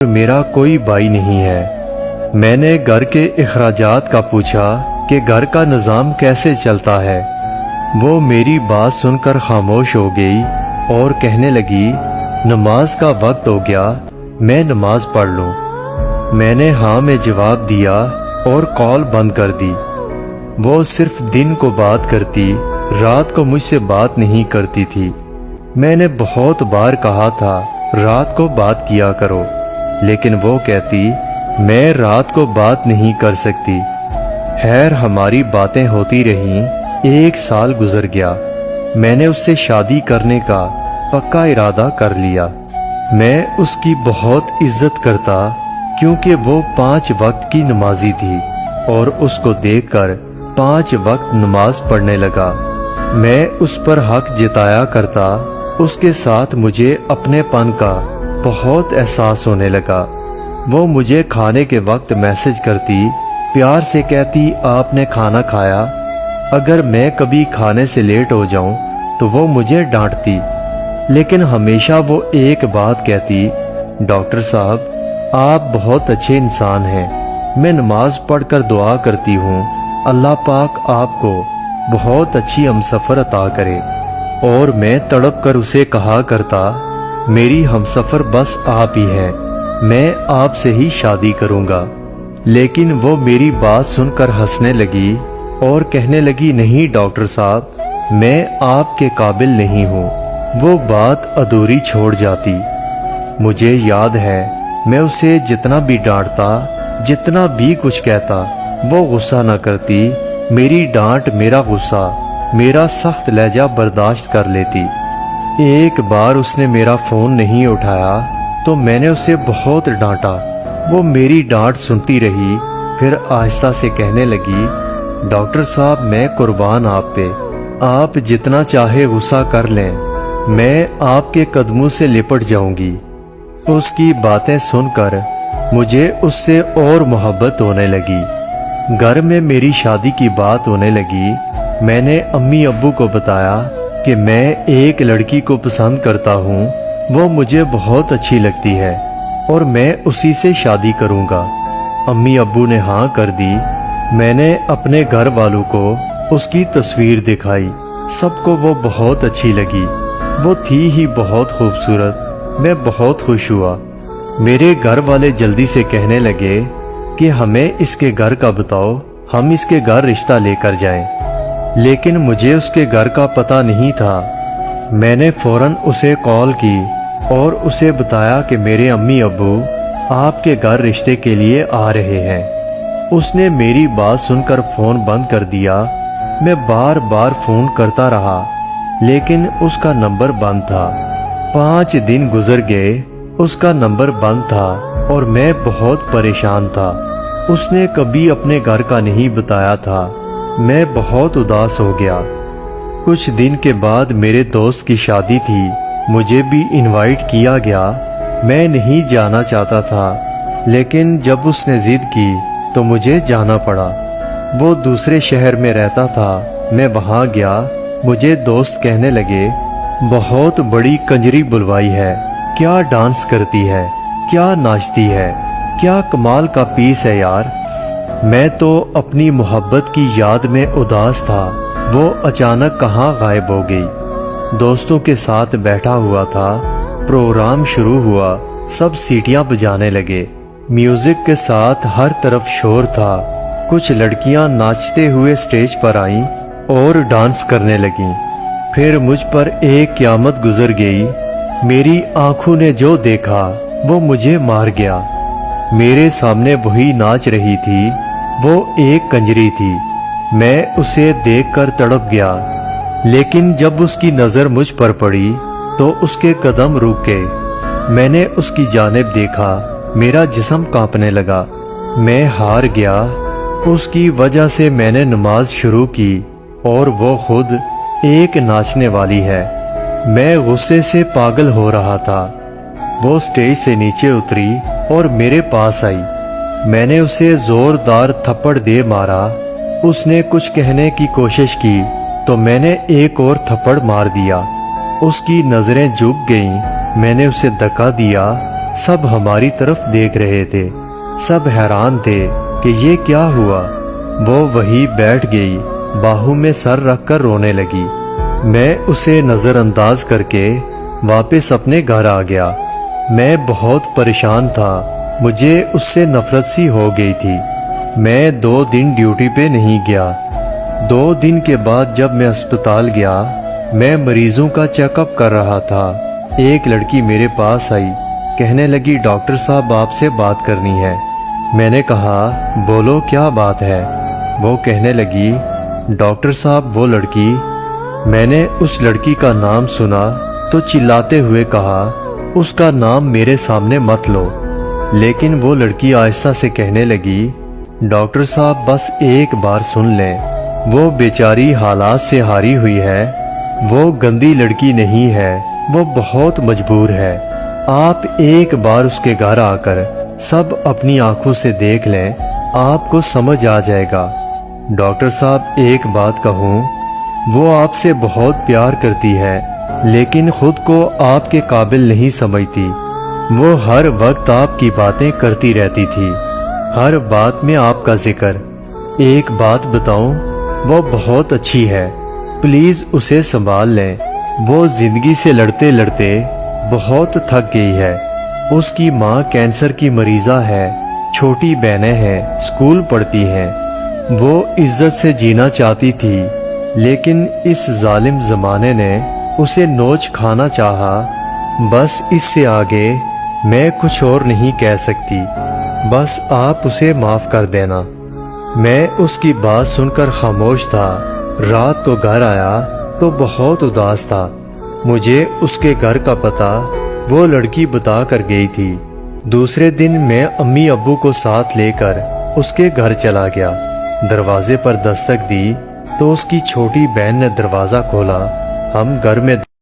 मेरा कोई भाई नहीं है। मैंने घर के अखराजात का पूछा कि घर का निज़ाम कैसे चलता है। वो मेरी बात सुनकर खामोश हो गई और कहने लगी, नमाज का वक्त हो गया, मैं नमाज पढ़ लूँ। मैंने हाँ में जवाब दिया और कॉल बंद कर दी। वो सिर्फ दिन को बात करती, रात को मुझसे बात नहीं करती थी। मैंने बहुत बार कहा था रात को बात किया करो, लेकिन वो कहती मैं रात को बात नहीं कर सकती। खैर हमारी बातें होती रहीं। 1 साल गुजर गया। मैंने उससे शादी करने का पक्का इरादा कर लिया। मैं उसकी बहुत इज्जत करता क्योंकि वो 5 वक्त की नमाजी थी और उसको देखकर 5 वक्त नमाज पढ़ने लगा। मैं उस पर हक जताया करता। उसके साथ मुझे अपनेपन का बहुत एहसास होने लगा। वो मुझे खाने के वक्त मैसेज करती, प्यार से कहती आपने खाना खाया। अगर मैं कभी खाने से लेट हो जाऊं तो वो मुझे डांटती, लेकिन हमेशा वो एक बात कहती, डॉक्टर साहब आप बहुत अच्छे इंसान हैं। मैं नमाज पढ़कर दुआ करती हूँ अल्लाह पाक आपको बहुत अच्छी हमसफर अता करे। और मैं तड़प कर उसे कहा करता, मेरी हमसफर बस आप ही हैं, मैं आपसे ही शादी करूंगा। लेकिन वो मेरी बात सुनकर हंसने लगी और कहने लगी, नहीं डॉक्टर साहब, मैं आपके काबिल नहीं हूँ। वो बात अधूरी छोड़ जाती। मुझे याद है मैं उसे जितना भी डांटता, जितना भी कुछ कहता, वो गुस्सा न करती। मेरी डांट, मेरा गुस्सा, मेरा सख्त लहजा बर्दाश्त कर लेती। एक बार उसने मेरा फ़ोन नहीं उठाया तो मैंने उसे बहुत डांटा। वो मेरी डांट सुनती रही, फिर आहिस्ता से कहने लगी, डॉक्टर साहब मैं कुर्बान आप पे, आप जितना चाहे गुस्सा कर लें, मैं आपके कदमों से लिपट जाऊंगी। उसकी बातें सुनकर मुझे उससे और मोहब्बत होने लगी। घर में मेरी शादी की बात होने लगी। मैंने अम्मी अब्बू को बताया कि मैं एक लड़की को पसंद करता हूँ, वो मुझे बहुत अच्छी लगती है और मैं उसी से शादी करूँगा। अम्मी अब्बू ने हाँ कर दी। मैंने अपने घर वालों को उसकी तस्वीर दिखाई। सबको वो बहुत अच्छी लगी। वो थी ही बहुत खूबसूरत। मैं बहुत खुश हुआ। मेरे घर वाले जल्दी से कहने लगे कि हमें इसके घर का बताओ, हम इसके घर रिश्ता लेकर जाएं। लेकिन मुझे उसके घर का पता नहीं था। मैंने फौरन उसे कॉल की और उसे बताया कि मेरे अम्मी अब्बू आपके घर रिश्ते के लिए आ रहे हैं। उसने मेरी बात सुनकर फ़ोन बंद कर दिया। मैं बार बार फ़ोन करता रहा, लेकिन उसका नंबर बंद था। 5 दिन गुजर गए, उसका नंबर बंद था और मैं बहुत परेशान था। उसने कभी अपने घर का नहीं बताया था। मैं बहुत उदास हो गया। कुछ दिन के बाद मेरे दोस्त की शादी थी। मुझे भी इनवाइट किया गया। मैं नहीं जाना चाहता था, लेकिन जब उसने जिद की तो मुझे जाना पड़ा। वो दूसरे शहर में रहता था। मैं वहाँ गया। मुझे दोस्त कहने लगे, बहुत बड़ी कंजरी बुलवाई है, क्या डांस करती है, क्या नाचती है, क्या कमाल का पीस है यार। मैं तो अपनी मोहब्बत की याद में उदास था। वो अचानक कहाँ गायब हो गई। दोस्तों के साथ बैठा हुआ था। प्रोग्राम शुरू हुआ। सब सीटियां बजाने लगे। म्यूजिक के साथ हर तरफ शोर था। कुछ लड़कियां नाचते हुए स्टेज पर आईं और डांस करने लगीं। फिर मुझ पर एक क़यामत गुजर गई। मेरी आंखों ने जो देखा वो मुझे मार गया। मेरे सामने वही नाच रही थी। वो एक कंजरी थी। मैं उसे देखकर तड़प गया, लेकिन जब उसकी नज़र मुझ पर पड़ी तो उसके कदम रुक गए। मैंने उसकी जानिब देखा। मेरा जिस्म कांपने लगा। मैं हार गया। उसकी वजह से मैंने नमाज शुरू की और वो खुद एक नाचने वाली है। मैं गुस्से से पागल हो रहा था। वो स्टेज से नीचे उतरी और मेरे पास आई। मैंने उसे जोरदार थप्पड़ दे मारा। उसने कुछ कहने की कोशिश की तो मैंने एक और थप्पड़ मार दिया। उसकी नजरें झुक गईं। मैंने उसे धक्का दिया। सब हमारी तरफ देख रहे थे। सब हैरान थे कि ये क्या हुआ। वो वहीं बैठ गई, बाहू में सर रखकर रोने लगी। मैं उसे नज़रअंदाज करके वापस अपने घर आ गया। मैं बहुत परेशान था, मुझे उससे नफरत सी हो गई थी। मैं 2 दिन ड्यूटी पे नहीं गया। 2 दिन के बाद जब मैं अस्पताल गया, मैं मरीजों का चेकअप कर रहा था। एक लड़की मेरे पास आई, कहने लगी डॉक्टर साहब आपसे बात करनी है। मैंने कहा बोलो क्या बात है। वो कहने लगी डॉक्टर साहब वो लड़की, मैंने उस लड़की का नाम सुना तो चिल्लाते हुए कहा उसका नाम मेरे सामने मत लो। लेकिन वो लड़की आहिस्ता से कहने लगी डॉक्टर साहब बस एक बार सुन लें, वो बेचारी हालात से हारी हुई है। वो गंदी लड़की नहीं है, वो बहुत मजबूर है। आप एक बार उसके घर आकर सब अपनी आंखों से देख लें, आपको समझ आ जाएगा। डॉक्टर साहब एक बात कहूँ, वो आपसे बहुत प्यार करती है, लेकिन खुद को आपके काबिल नहीं समझती। वो हर वक्त आपकी बातें करती रहती थी, हर बात में आपका जिक्र। एक बात बताऊं, वो बहुत अच्छी है, प्लीज उसे संभाल लें। वो जिंदगी से लड़ते लड़ते बहुत थक गई है। उसकी माँ कैंसर की मरीजा है, छोटी बहनें हैं, स्कूल पढ़ती हैं। वो इज्जत से जीना चाहती थी, लेकिन इस जालिम जमाने ने उसे नोच खाना चाहा। बस इससे आगे मैं कुछ और नहीं कह सकती, बस आप उसे माफ कर देना। मैं उसकी बात सुनकर खामोश था। रात को घर आया तो बहुत उदास था। मुझे उसके घर का पता वो लड़की बता कर गई थी। दूसरे दिन मैं अम्मी अब्बू को साथ लेकर उसके घर चला गया। दरवाजे पर दस्तक दी तो उसकी छोटी बहन ने दरवाज़ा खोला। हम घर में